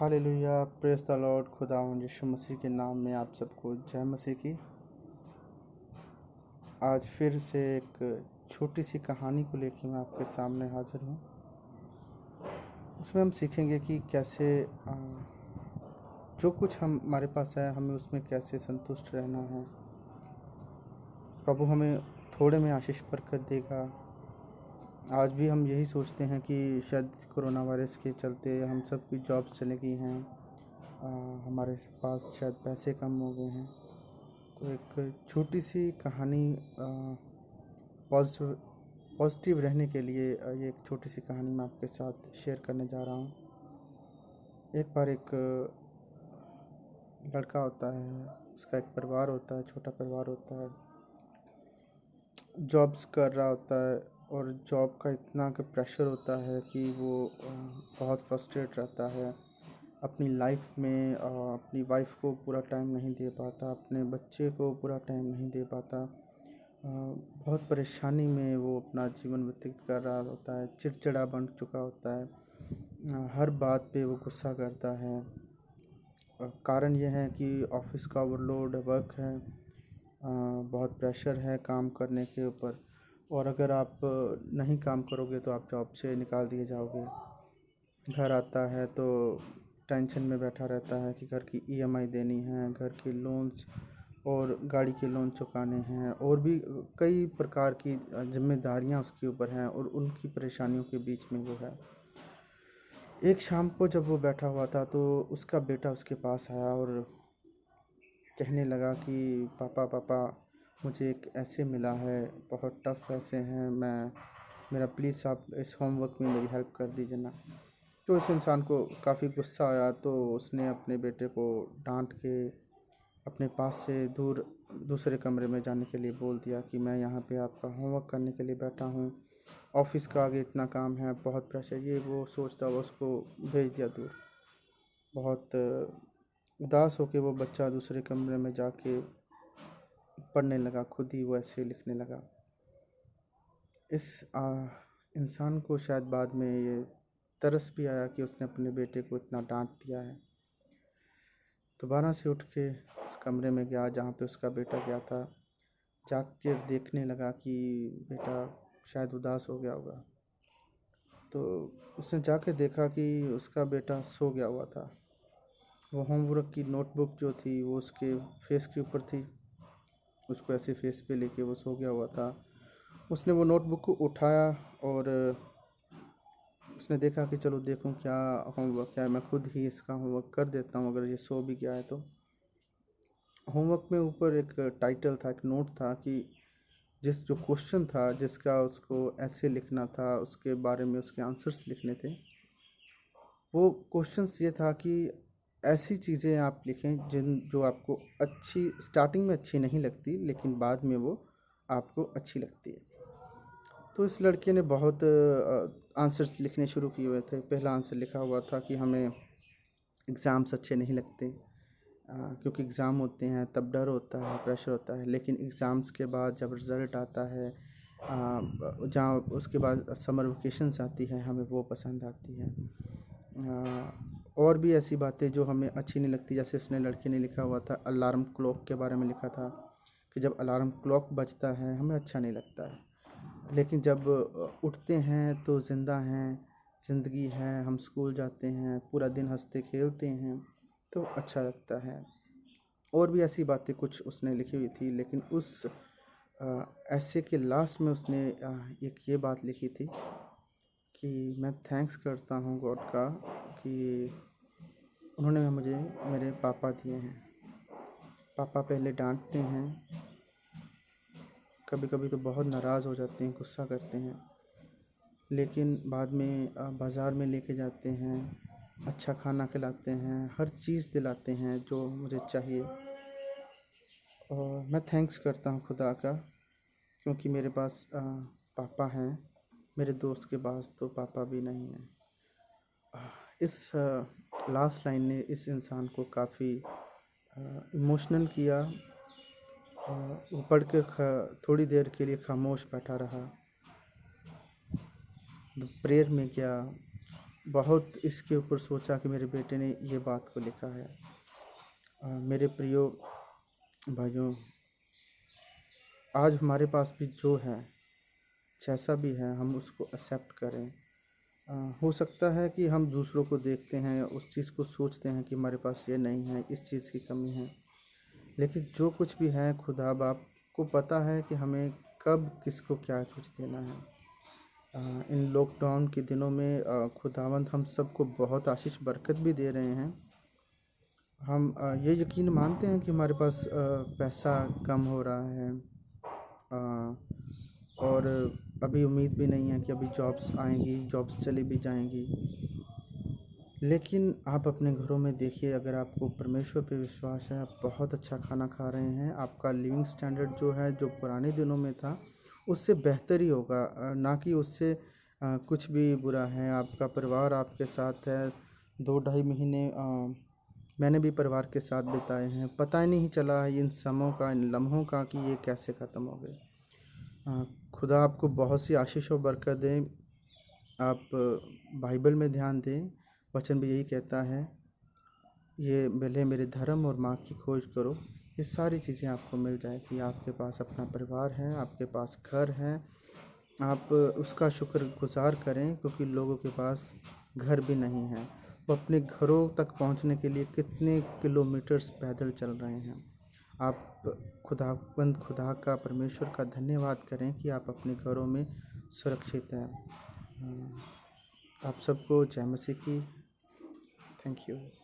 Hallelujah, praise the Lord. खुदावंद यीशु मसीह के नाम में आप सबको जय मसीह की। आज फिर से एक छोटी सी कहानी को लेकर मैं आपके सामने हाज़िर हूँ। उसमें हम सीखेंगे कि कैसे जो कुछ हमारे पास है हमें उसमें कैसे संतुष्ट रहना है। प्रभु हमें थोड़े में आशीष बरकत देगा। आज भी हम यही सोचते हैं कि शायद कोरोना वायरस के चलते हम सब की जॉब्स चली गई हैं, हमारे पास शायद पैसे कम हो गए हैं। तो एक छोटी सी कहानी पॉजिटिव रहने के लिए ये एक छोटी सी कहानी मैं आपके साथ शेयर करने जा रहा हूँ। एक बार एक लड़का होता है, उसका एक परिवार होता है, छोटा परिवार होता है, जॉब्स कर रहा होता है और जॉब का इतना का प्रेशर होता है कि वो बहुत फ्रस्ट्रेट रहता है। अपनी लाइफ में अपनी वाइफ को पूरा टाइम नहीं दे पाता, अपने बच्चे को पूरा टाइम नहीं दे पाता। बहुत परेशानी में वो अपना जीवन व्यतीत कर रहा होता है, चिड़चिड़ा बन चुका होता है। हर बात पे वो गुस्सा करता है। कारण ये है कि ऑफिस का ओवरलोड वर्क है, बहुत प्रेशर है काम करने के ऊपर, और अगर आप नहीं काम करोगे तो आप जॉब से निकाल दिए जाओगे। घर आता है तो टेंशन में बैठा रहता है कि घर की ईएमआई देनी है, घर के लोन्स और गाड़ी के लोन चुकाने हैं, और भी कई प्रकार की जिम्मेदारियां उसके ऊपर हैं, और उनकी परेशानियों के बीच में वो है। एक शाम को जब वो बैठा हुआ था तो उसका बेटा उसके पास आया और कहने लगा कि पापा पापा मुझे एक ऐसे मिला है, बहुत टफ ऐसे हैं, मेरा प्लीज़ आप इस होमवर्क में मेरी हेल्प कर दीजिए ना। तो इस इंसान को काफ़ी गुस्सा आया, तो उसने अपने बेटे को डांट के अपने पास से दूर दूसरे कमरे में जाने के लिए बोल दिया कि मैं यहाँ पे आपका होमवर्क करने के लिए बैठा हूँ, ऑफिस का आगे इतना काम है, बहुत प्रेशर, ये वो सोचता हुआ उसको भेज दिया दूर। बहुत उदास होके वो बच्चा दूसरे कमरे में जाके पढ़ने लगा, खुद ही वो ऐसे लिखने लगा। इस इंसान को शायद बाद में ये तरस भी आया कि उसने अपने बेटे को इतना डांट दिया है। दोबारा से उठ के उस कमरे में गया जहाँ पे उसका बेटा गया था, जाके देखने लगा कि बेटा शायद उदास हो गया होगा। तो उसने जाके देखा कि उसका बेटा सो गया हुआ था। वो होमवर्क की नोटबुक जो थी वो उसके फेस के ऊपर थी, उसको ऐसे फेस पे लेके वो सो गया हुआ था। उसने वो नोटबुक को उठाया और उसने देखा कि चलो देखूं क्या होमवर्क क्या है, मैं खुद ही इसका होमवर्क कर देता हूँ अगर ये सो भी गया है तो। होमवर्क में ऊपर एक टाइटल था, एक नोट था कि जो क्वेश्चन था जिसका उसको ऐसे लिखना था, उसके बारे में उसके आंसर्स लिखने थे। वो क्वेश्चंस ये था कि ऐसी चीज़ें आप लिखें जो आपको अच्छी स्टार्टिंग में अच्छी नहीं लगती, लेकिन बाद में वो आपको अच्छी लगती है। तो इस लड़के ने बहुत आंसर्स लिखने शुरू किए हुए थे। पहला आंसर लिखा हुआ था कि हमें एग्ज़ाम्स अच्छे नहीं लगते, क्योंकि एग्ज़ाम होते हैं तब डर होता है, प्रेशर होता है, लेकिन एग्ज़ाम्स के बाद जब रिज़ल्ट आता है, जहाँ उसके बाद समर वेकेशंस आती है, हमें वो पसंद आती है। और भी ऐसी बातें जो हमें अच्छी नहीं लगती, जैसे इसने लड़के ने लिखा हुआ था अलार्म क्लॉक के बारे में लिखा था कि जब अलार्म क्लॉक बजता है हमें अच्छा नहीं लगता है, लेकिन जब उठते हैं तो ज़िंदा हैं, ज़िंदगी है, हम स्कूल जाते हैं, पूरा दिन हंसते खेलते हैं तो अच्छा लगता है। और भी ऐसी बातें कुछ उसने लिखी हुई थी, लेकिन उस ऐसे के लास्ट में उसने एक ये बात लिखी थी कि मैं थैंक्स करता हूँ गॉड का कि उन्होंने मुझे मेरे पापा दिए हैं। पापा पहले डांटते हैं, कभी कभी तो बहुत नाराज़ हो जाते हैं, गुस्सा करते हैं, लेकिन बाद में बाज़ार में लेके जाते हैं, अच्छा खाना खिलाते हैं, हर चीज़ दिलाते हैं जो मुझे चाहिए। और मैं थैंक्स करता हूँ खुदा का, क्योंकि मेरे पास पापा हैं। मेरे दोस्त के पास तो पापा भी नहीं हैं। इस लास्ट लाइन ने इस इंसान को काफ़ी इमोशनल किया। वो पढ़ कर थोड़ी देर के लिए खामोश बैठा रहा, प्रेयर में गया, बहुत इसके ऊपर सोचा कि मेरे बेटे ने ये बात को लिखा है। मेरे प्रियो भाइयों, आज हमारे पास भी जो है, जैसा भी है, हम उसको एक्सेप्ट करें। हो सकता है कि हम दूसरों को देखते हैं, उस चीज़ को सोचते हैं कि हमारे पास ये नहीं है, इस चीज़ की कमी है। लेकिन जो कुछ भी है, खुदा बाप को पता है कि हमें कब किसको क्या कुछ देना है। इन लॉकडाउन के दिनों में खुदावंद हम सबको बहुत आशीष बरकत भी दे रहे हैं। हम ये यकीन मानते हैं कि हमारे पास पैसा कम हो रहा है, अ, और अभी उम्मीद भी नहीं है कि अभी जॉब्स आएंगी, जॉब्स चली भी जाएंगी। लेकिन आप अपने घरों में देखिए, अगर आपको परमेश्वर पे विश्वास है, आप बहुत अच्छा खाना खा रहे हैं, आपका लिविंग स्टैंडर्ड जो है, जो पुराने दिनों में था, उससे बेहतर ही होगा, ना कि उससे कुछ भी बुरा है। आपका परिवार आपके साथ है। 2 ढाई महीने मैंने भी परिवार के साथ बिताए हैं। पता ही नहीं चला इन समयों का, इन लम्हों का, कि ये कैसे ख़त्म हो गए। खुदा आपको बहुत सी आशीष और बरकत दें। आप बाइबल में ध्यान दें, वचन भी यही कहता है, ये पहले मेरे धर्म और मार्ग की खोज करो, ये सारी चीज़ें आपको मिल जाएगी। आपके पास अपना परिवार है, आपके पास घर है, आप उसका शुक्रगुज़ार करें, क्योंकि लोगों के पास घर भी नहीं है। वो अपने घरों तक पहुंचने के लिए कितने किलोमीटर्स पैदल चल रहे हैं। आप खुदावंद खुदा का, परमेश्वर का धन्यवाद करें कि आप अपने घरों में सुरक्षित हैं। आप सबको जय मसीह की। Thank you.